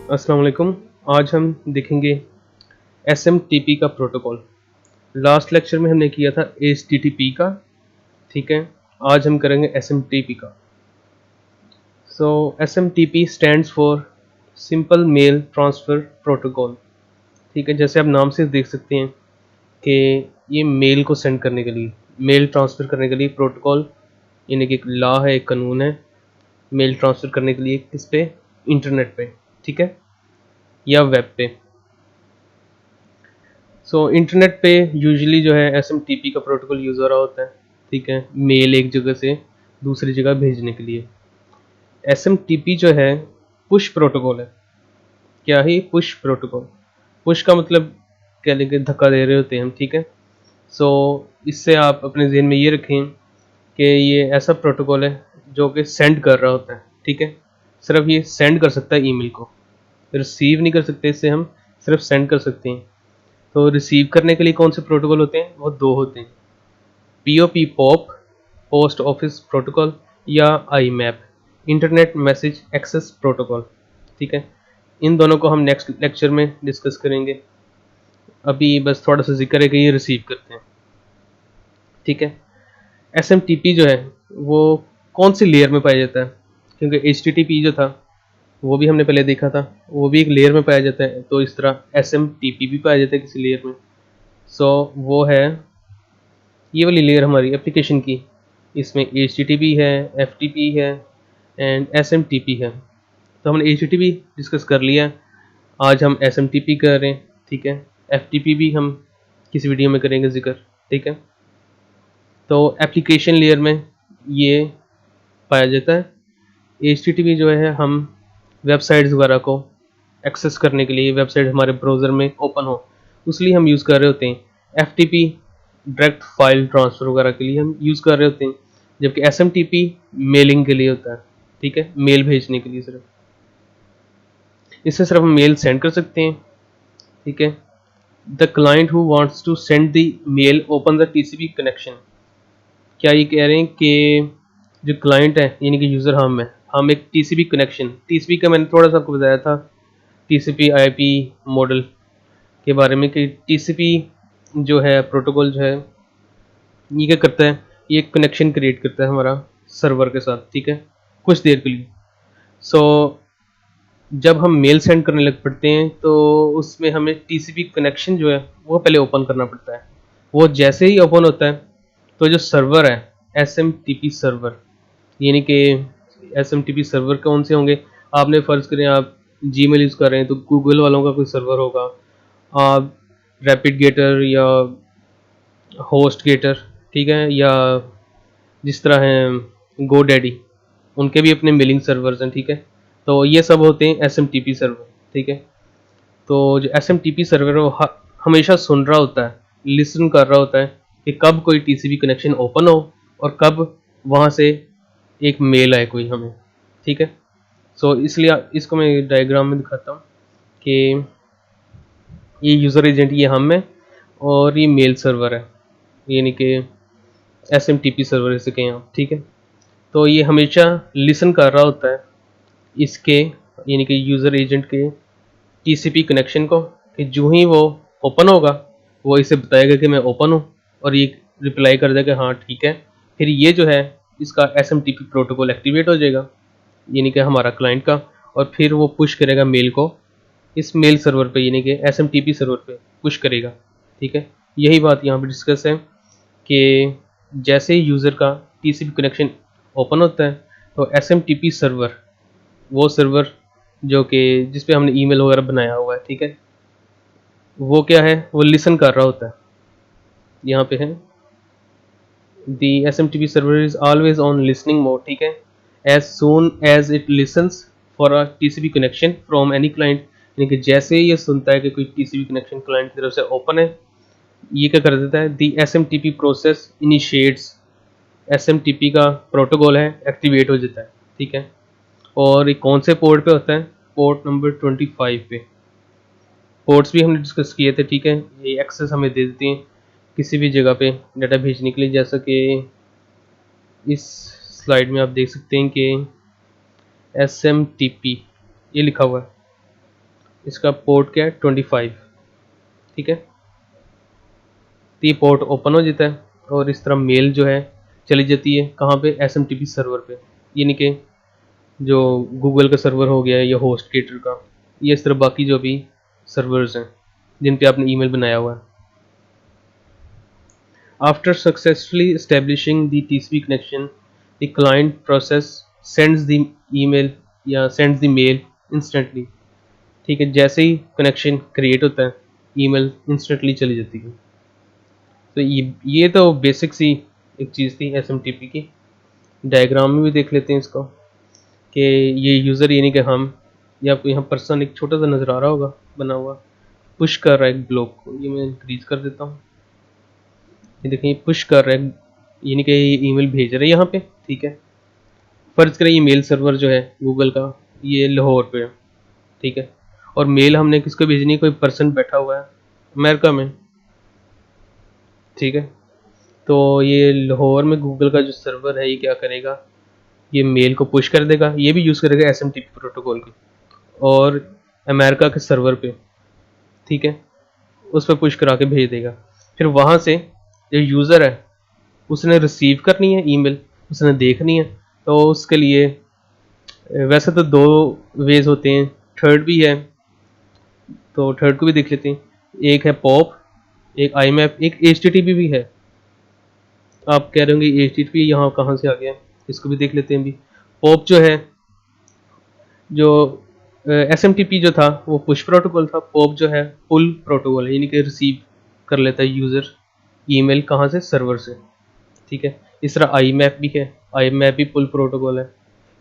अस्सलाम वालेकुम। आज हम देखेंगे SMTP का प्रोटोकॉल। लास्ट लेक्चर में हमने किया था HTTP का, ठीक है। आज हम करेंगे SMTP का। SMTP stands for simple mail transfer protocol, ठीक है। जैसे आप नाम से देख सकते हैं कि ये मेल को सेंड करने के लिए, मेल ट्रांसफ़र करने के लिए प्रोटोकॉल, यानी कि एक लॉ है, एक कानून है मेल ट्रांसफ़र करने के लिए। किस पे? इंटरनेट पे, ठीक है, या वेब पे। इंटरनेट पे यूजुअली जो है SMTP का प्रोटोकॉल यूज़ हो रहा होता है, ठीक है, मेल एक जगह से दूसरी जगह भेजने के लिए। SMTP जो है पुश प्रोटोकॉल है। क्या है? Push protocol. पुश का मतलब कह लेंगे धक्का दे रहे होते हैं हम, ठीक है। इससे आप अपने ज़हन में ये रखें कि ये ऐसा प्रोटोकॉल है जो कि सेंड कर रहा होता है, ठीक है। सिर्फ ये सेंड कर सकता है ईमेल को, रिसीव नहीं कर सकते इससे, हम सिर्फ सेंड कर सकते हैं। तो रिसीव करने के लिए कौन से प्रोटोकॉल होते हैं? वो दो होते हैं, POP pop, post office protocol, या IMAP, internet message access protocol, ठीक है। इन दोनों को हम नेक्स्ट लेक्चर में डिस्कस करेंगे। अभी बस थोड़ा सा जिक्र है कि ये रिसीव करते हैं, ठीक है। SMTP जो है वो कौन सी लेयर में पाया जाता है? क्योंकि HTTP जो था वो भी हमने पहले देखा था, वो भी एक लेयर में पाया जाता है, तो इस तरह SMTP भी पाया जाता है किसी लेयर में। वो है ये वाली लेयर हमारी एप्लीकेशन की। इसमें HTTP है, FTP है एंड SMTP है। तो हमने HTTP डिस्कस कर लिया, आज हम SMTP कर रहे हैं, ठीक है। FTP भी हम किसी वीडियो में करेंगे जिक्र, ठीक है। तो एप्लीकेशन लेयर में ये पाया जाता है। HTTP जो है हम वेबसाइट्स वगैरह को एक्सेस करने के लिए, वेबसाइट हमारे ब्राउज़र में ओपन हो उसलिए हम यूज़ कर रहे होते हैं। FTP डायरेक्ट फाइल ट्रांसफ़र वगैरह के लिए हम यूज़ कर रहे होते हैं, जबकि SMTP मेलिंग के लिए होता है, ठीक है, मेल भेजने के लिए सिर्फ। इससे सिर्फ हम मेल सेंड कर सकते हैं, ठीक है। The client who wants to send the mail open the TCP connection. क्या ये कह रहे हैं कि जो क्लाइंट है यानी कि यूज़र हम एक TCP कनेक्शन, TCP का मैंने थोड़ा सा आपको बताया था, TCP IP मॉडल के बारे में, कि TCP जो है प्रोटोकॉल जो है ये क्या करता है, ये कनेक्शन क्रिएट करता है हमारा सर्वर के साथ, ठीक है, कुछ देर के लिए। सो जब हम मेल सेंड करने लग पड़ते हैं तो उसमें हमें TCP कनेक्शन जो है वो पहले ओपन करना पड़ता है। वो जैसे ही ओपन होता है तो जो सर्वर है SMTP सर्वर, यानी कि SMTP सर्वर कौन से होंगे? आपने फ़र्ज़ करें आप Gmail यूज़ कर रहे हैं तो गूगल वालों का कोई सर्वर होगा, आप रैपिड गेटर या होस्ट गेटर, ठीक है, या जिस तरह हैं GoDaddy, उनके भी अपने मेलिंग सर्वर्स हैं, ठीक है। तो ये सब होते हैं SMTP सर्वर, ठीक है। तो जो SMTP सर्वर है वो हमेशा सुन रहा होता है, लिसन कर रहा होता है कि कब कोई TCP कनेक्शन ओपन हो और कब वहाँ से एक मेल आए कोई हमें, ठीक है। इसलिए इसको मैं डायग्राम में दिखाता हूँ कि ये यूज़र एजेंट ये हम है और ये मेल सर्वर है, यानी कि SMTP सर्वर जिसे कहें आप, ठीक है। तो ये हमेशा लिसन कर रहा होता है इसके, यानी कि यूज़र एजेंट के TCP कनेक्शन को, कि जो ही वो ओपन होगा वो इसे बताएगा कि मैं ओपन हूँ, और ये रिप्लाई कर देगा हाँ ठीक है। फिर ये जो है इसका SMTP प्रोटोकॉल एक्टिवेट हो जाएगा, यानी कि हमारा क्लाइंट का, और फिर वो पुश करेगा मेल को इस मेल सर्वर पे, यानी कि SMTP सर्वर पे पुश करेगा, ठीक है। यही बात यहाँ पे डिस्कस है कि जैसे ही यूज़र का TCP कनेक्शन ओपन होता है तो SMTP सर्वर, वो सर्वर जो कि जिस पे हमने ईमेल वगैरह बनाया हुआ है, ठीक है, वो क्या है, वो लिसन कर रहा होता है। यहाँ पे है the SMTP server is always on listening mode, ठीक है, as soon as it listens for a TCP connection from any client, यानी कि जैसे ही ये सुनता है कि कोई TCP कनेक्शन क्लाइंट की तरफ से ओपन है, ये क्या कर देता है, the SMTP process initiates, SMTP का प्रोटोकॉल है एक्टिवेट हो जाता है, ठीक है। और ये कौन से पोर्ट पे होता है? पोर्ट नंबर 25 पे। पोर्ट्स भी हमने डिस्कस किए थे, ठीक है। ये एक्सेस हमें दे देती हैं किसी भी जगह पे डाटा भेजने के लिए, जैसा कि इस स्लाइड में आप देख सकते हैं कि SMTP ये लिखा हुआ है, इसका पोर्ट क्या है 25, ठीक है। तो ये पोर्ट ओपन हो जाता है और इस तरह मेल जो है चली जाती है कहाँ पे, SMTP सर्वर पे, यानी कि जो गूगल का सर्वर हो गया या होस्ट केटर का, ये इस तरह बाकी जो भी सर्वर्स हैं जिन पे आपने ईमेल बनाया हुआ है। After successfully establishing the TCP connection, the client process sends the email या sends the mail instantly, ठीक है। जैसे ही कनेक्शन क्रिएट होता है ईमेल इंस्टेंटली चली जाती है। तो ये तो बेसिक सी एक चीज़ थी SMTP की। डायग्राम में भी देख लेते हैं इसको कि ये यूज़र यानी कि हम, या आपको यहाँ पर्सन एक छोटा सा नज़र आ रहा होगा बना हुआ, पुश कर रहा है एक ब्लॉक को। ये मैं इंक्रीज कर देता हूँ। ये देखें पुश कर रहा है यानी कि ये ईमेल भेज रहा है यहाँ पे, ठीक है। फर्ज करें ये मेल सर्वर जो है गूगल का ये लाहौर पे है, ठीक है। और मेल हमने किसको भेजनी है, कोई पर्सन बैठा हुआ है अमेरिका में, ठीक है। तो ये लाहौर में गूगल का जो सर्वर है ये क्या करेगा, ये मेल को पुश कर देगा। ये भी यूज़ करेगा SMTP प्रोटोकॉल की, और अमेरिका के सर्वर पे, ठीक है, उस पर पुश करा के भेज देगा। फिर वहाँ से जो यूज़र है उसने रिसीव करनी है ईमेल, उसने देखनी है। तो उसके लिए वैसे तो दो वेज होते हैं, थर्ड भी है, तो थर्ड को भी देख लेते हैं। एक है पॉप, एक IMAP, एक HTTP भी है। आप कह रहे होंगे HTTP यहाँ कहाँ से आ गया, इसको भी देख लेते हैं भी। पॉप जो है, जो SMTP जो था वो पुश प्रोटोकॉल था, पॉप जो है पुल प्रोटोकॉल है, यानी कि रिसीव कर लेता है यूज़र ईमेल कहाँ से, सर्वर से, ठीक है। इस तरह IMAP भी है, IMAP भी पुल प्रोटोकॉल है,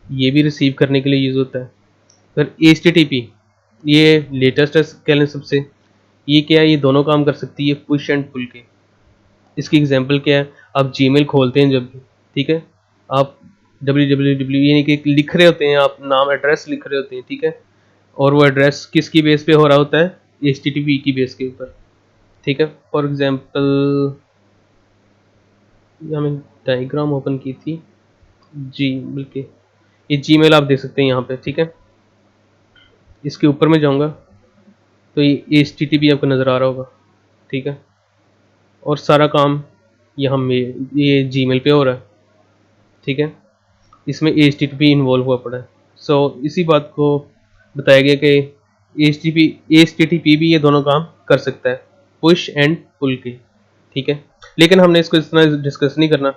ये भी रिसीव करने के लिए यूज़ होता है। फिर HTTP ये लेटेस्ट है कह लें सबसे, ये क्या है, ये दोनों काम कर सकती है पुश एंड पुल के। इसकी एग्जांपल क्या है, आप जीमेल खोलते हैं जब भी, ठीक है, आप www यानी कि लिख रहे होते हैं, आप नाम एड्रेस लिख रहे होते हैं, ठीक है, और वो एड्रेस किसकी बेस पे हो रहा होता है, HTTP की बेस के ऊपर, ठीक है। फॉर एग्जांपल हमने डायग्राम ओपन की थी जी, बल्कि ये जीमेल आप देख सकते हैं यहाँ पे, ठीक है। इसके ऊपर में जाऊँगा तो ये HTTP आपको नज़र आ रहा होगा, ठीक है। और सारा काम यहाँ में ये जीमेल पे हो रहा है, ठीक है। इसमें HTTP इन्वॉल्व हुआ पड़ा है। सो इसी बात को बताया गया कि HTTP भी ये दोनों काम कर सकता है, पुश एंड पुल के, ठीक है। लेकिन हमने इसको इतना डिस्कस नहीं करना।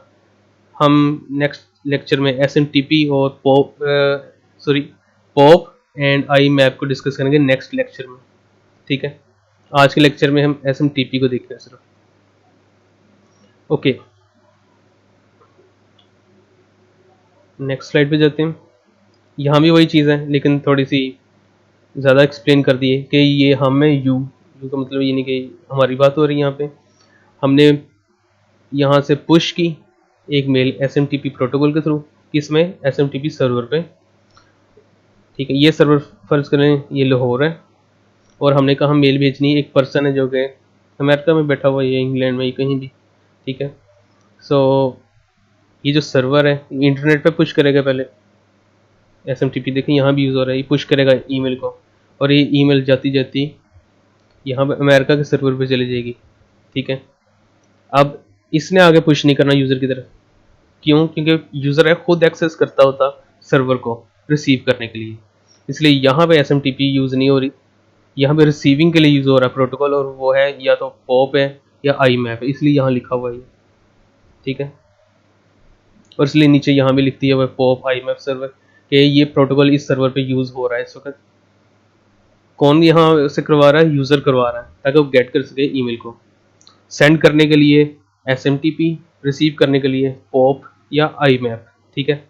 हम नेक्स्ट लेक्चर में SMTP और पॉप एंड IMAP को डिस्कस करेंगे नेक्स्ट लेक्चर में, ठीक है। आज के लेक्चर में हम SMTP को देख रहे हैं सिर्फ। ओके, नेक्स्ट स्लाइड पे जाते हैं। यहाँ भी वही चीज़ है लेकिन थोड़ी सी ज़्यादा एक्सप्लेन कर दिए कि ये हम है यू का मतलब ये नहीं कि हमारी बात हो रही है। यहाँ पे हमने यहाँ से पुश की एक मेल SMTP प्रोटोकॉल के थ्रू, किसमें, SMTP सर्वर पे, ठीक है। ये सर्वर फर्ज करें ये लाहौर है और हमने कहा मेल भेजनी है, एक पर्सन है जो कि अमेरिका में बैठा हुआ है या इंग्लैंड में, कहीं भी, ठीक है। सो ये जो सर्वर है इंटरनेट पे पुश करेगा पहले SMTP, देखें यहाँ भी यूज़ हो रहा है, ये पुश करेगा ईमेल को, और ये ईमेल जाती जाती यहाँ पे अमेरिका के सर्वर पे चली जाएगी, ठीक है। अब इसने आगे पुश नहीं करना यूज़र की तरफ, क्यों, क्योंकि यूज़र है खुद एक्सेस करता होता सर्वर को रिसीव करने के लिए, इसलिए यहाँ पे SMTP यूज़ नहीं हो रही, यहाँ पे रिसीविंग के लिए यूज़ हो रहा है प्रोटोकॉल, और वो है या तो पॉप है या IMAP है, इसलिए यहाँ लिखा हुआ है, ठीक है। और इसलिए नीचे यहाँ भी लिख दिया हुआ है पॉप IMAP सर्वर कि ये प्रोटोकॉल इस सर्वर पे यूज़ हो रहा है इस वक्त। कौन यहाँ से करवा रहा है, यूज़र करवा रहा है ताकि वो गेट कर सके ईमेल को। सेंड करने के लिए SMTP, रिसीव करने के लिए पॉप या IMAP, ठीक है।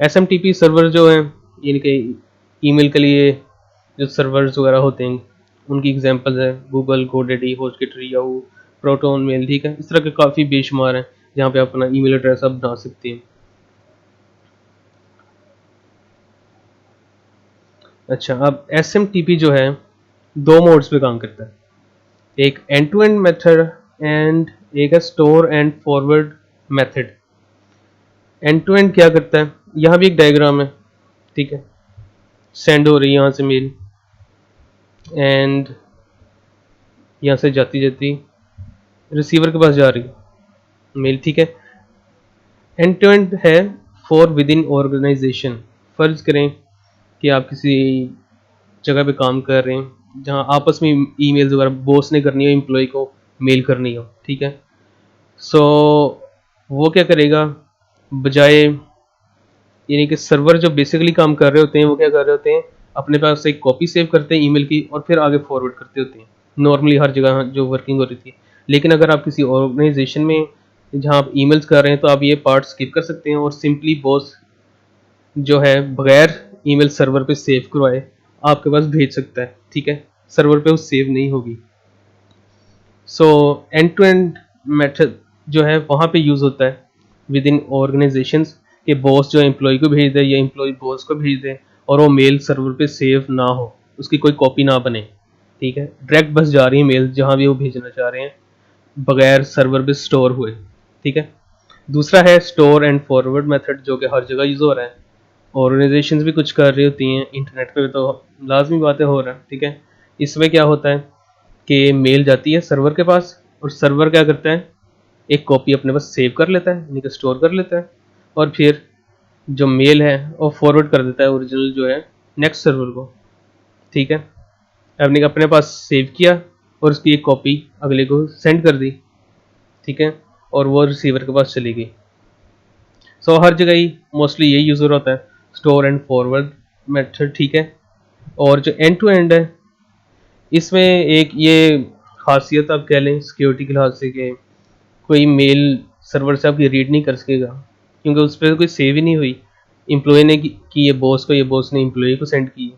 SMTP सर्वर जो है यानी कि ईमेल के लिए जो सर्वर्स वगैरह होते हैं उनकी एग्जांपल्स है Google, GoDaddy, HostGator, Yahoo, Proton Mail, ठीक है। इस तरह के काफ़ी बेशुमार हैं जहाँ पे आप अपना ईमेल एड्रेस आप बना सकते हैं। अच्छा, अब SMTP जो है दो मोड्स पे काम करता है, एक end to end method and एक है store and forward method. End to end क्या करता है, यहाँ भी एक डायग्राम है, ठीक है। सेंड हो रही है यहाँ से मेल, एंड यहाँ से जाती जाती रिसीवर के पास जा रही मेल, ठीक है। एंड टू एंड है फॉर विद इन ऑर्गेनाइजेशन। फर्ज करें कि आप किसी जगह पे काम कर रहे हैं जहाँ आपस में ईमेल्स वगैरह बॉस ने करनी हो, एम्प्लॉय को मेल करनी हो, ठीक है। सो वो क्या करेगा, बजाय यानी कि सर्वर जो बेसिकली काम कर रहे होते हैं वो क्या कर रहे होते हैं, अपने पास एक कॉपी सेव करते हैं ईमेल की और फिर आगे फॉरवर्ड करते होते हैं नॉर्मली हर जगह जो वर्किंग हो रही थी। लेकिन अगर आप किसी ऑर्गेनाइजेशन में जहाँ आप ईमेल्स कर रहे हैं तो आप ये पार्ट स्किप कर सकते हैं और सिंपली बॉस जो है बगैर ईमेल सर्वर पे सेव करवाए आपके पास भेज सकता है, ठीक है। सर्वर पे वो सेव नहीं होगी। So end to end method जो है वहाँ पे यूज़ होता है विद इन ऑर्गेनाइजेशंस कि बॉस जो एम्प्लॉय को भेज दे या एम्प्लॉय बॉस को भेज दे और वो मेल सर्वर पे सेव ना हो, उसकी कोई कॉपी ना बने, ठीक है। डायरेक्ट बस जा रही है मेल जहाँ भी वो भेजना चाह रहे हैं बगैर सर्वर पे स्टोर हुए, ठीक है। दूसरा है स्टोर एंड फॉरवर्ड मेथड जो कि हर जगह यूज़ हो रहा है। ऑर्गेनाइजेशंस भी कुछ कर रही होती हैं, इंटरनेट पे तो लाजमी बातें हो रहा है, ठीक है। इसमें क्या होता है कि मेल जाती है सर्वर के पास और सर्वर क्या करता है, एक कॉपी अपने पास सेव कर लेता है यानी कि स्टोर कर लेता है और फिर जो मेल है वो फॉरवर्ड कर देता है ओरिजिनल जो है नेक्स्ट सर्वर को, ठीक है। आपने अपने पास सेव किया और उसकी एक कॉपी अगले को सेंड कर दी, ठीक है, और वो रिसीवर के पास चली गई। सो हर जगह ही मोस्टली यही यूज़र होता है, स्टोर एंड फॉरवर्ड मेथड, ठीक है। और जो एंड टू एंड है इसमें एक ये खासियत आप कह लें सिक्योरिटी के लिहाज से कि कोई मेल सर्वर से आपकी रीड नहीं कर सकेगा क्योंकि उस पर कोई सेव ही नहीं हुई। एम्प्लॉय ने की ये बॉस को, ये बॉस ने एम्प्लॉय को सेंड की,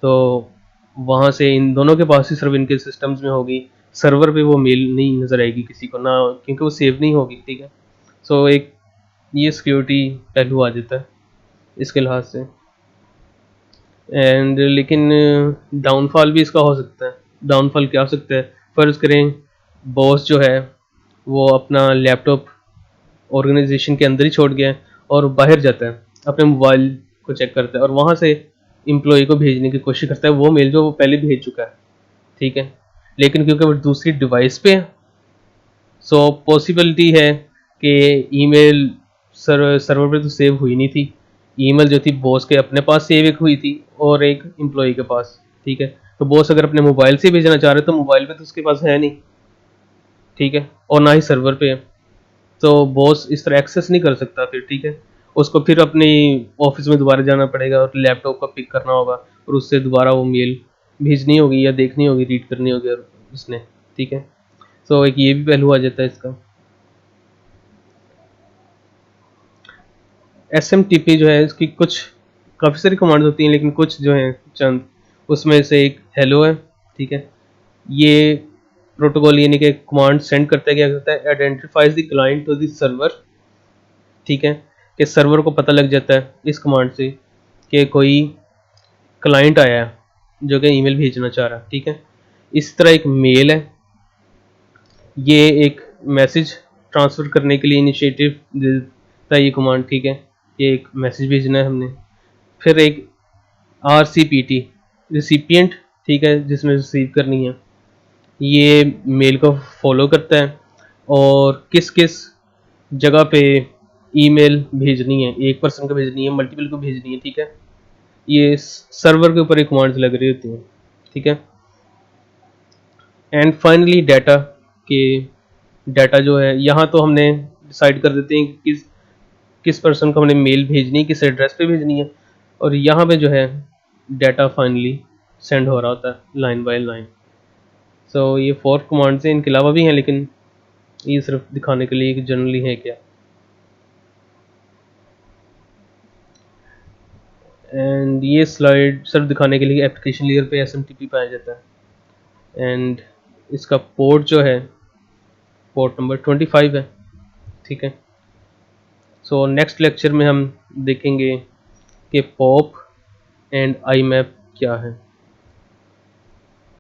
तो वहाँ से इन दोनों के पास ही सिर्फ इनके सिस्टम्स में होगी, सर्वर पे वो मेल नहीं नज़र आएगी किसी को ना, क्योंकि वो सेव नहीं होगी, ठीक है। सो एक ये सिक्योरिटी पहलू आ जाता है इसके लिहाज से। एंड लेकिन डाउनफॉल भी इसका हो सकता है। डाउनफॉल क्या हो सकता है, फ़र्ज़ करें बॉस जो है वो अपना लैपटॉप ऑर्गेनाइजेशन के अंदर ही छोड़ गया है और बाहर जाता है अपने मोबाइल को चेक करता है और वहाँ से एम्प्लॉय को भेजने की कोशिश करता है वो मेल जो वो पहले भेज चुका है, ठीक है। लेकिन क्योंकि वो दूसरी डिवाइस पे है सो पॉसिबिलिटी है कि ईमेल सर्वर पे तो सेव हुई नहीं थी, ईमेल जो थी बॉस के अपने पास सेव एक हुई थी और एक एम्प्लॉय के पास, ठीक है। तो बॉस अगर अपने मोबाइल से भेजना चाह रहे तो मोबाइल पे तो उसके पास है नहीं, ठीक है, और ना ही सर्वर पे है। तो बॉस इस तरह एक्सेस नहीं कर सकता फिर, ठीक है। उसको फिर अपनी ऑफिस में दोबारा जाना पड़ेगा और लैपटॉप का पिक करना होगा और उससे दोबारा वो मेल भेजनी होगी या देखनी होगी, रीड करनी होगी और उसने, ठीक है। तो एक ये भी पहलू आ जाता है इसका। SMTP जो है इसकी कुछ काफ़ी सारी कमांड्स होती हैं लेकिन कुछ जो हैं चंद, उसमें से एक हेलो है, ठीक है। ये प्रोटोकॉल यानी कि कमांड सेंड करता है, क्या करता है, identifies the client to the server, ठीक है। कि सर्वर को पता लग जाता है इस कमांड से कि कोई क्लाइंट आया है जो कि ईमेल भेजना चाह रहा है, ठीक है। इस तरह एक मेल है, ये एक मैसेज ट्रांसफ़र करने के लिए इनिशिएटिव देता है ये कमांड, ठीक है। ये एक मैसेज भेजना है हमने। फिर एक RCPT रिसिपिएंट, ठीक है, जिसने रिसीव करनी है, ये मेल को फॉलो करता है और किस किस जगह पे ईमेल भेजनी है, एक पर्सन को भेजनी है, मल्टीपल को भेजनी है, ठीक है। ये सर्वर के ऊपर एक कमांड्स लग रही होती हैं, ठीक है। एंड फाइनली डाटा के डाटा जो है यहाँ तो हमने डिसाइड कर देते हैं कि किस किस पर्सन को हमने मेल भेजनी है, किस एड्रेस पे भेजनी है, और यहाँ पे जो है डाटा फाइनली सेंड हो रहा होता है लाइन बाय लाइन। सो ये 4 कमांड्स हैं, इनके अलावा भी हैं लेकिन ये सिर्फ दिखाने के लिए कि जनरली है क्या। एंड ये स्लाइड सिर्फ दिखाने के लिए एप्लीकेशन लेयर पे SMTP पाया जाता है। एंड इसका पोर्ट जो है पोर्ट नंबर 25 है, ठीक है। सो नेक्स्ट लेक्चर में हम देखेंगे कि पॉप एंड IMAP क्या है।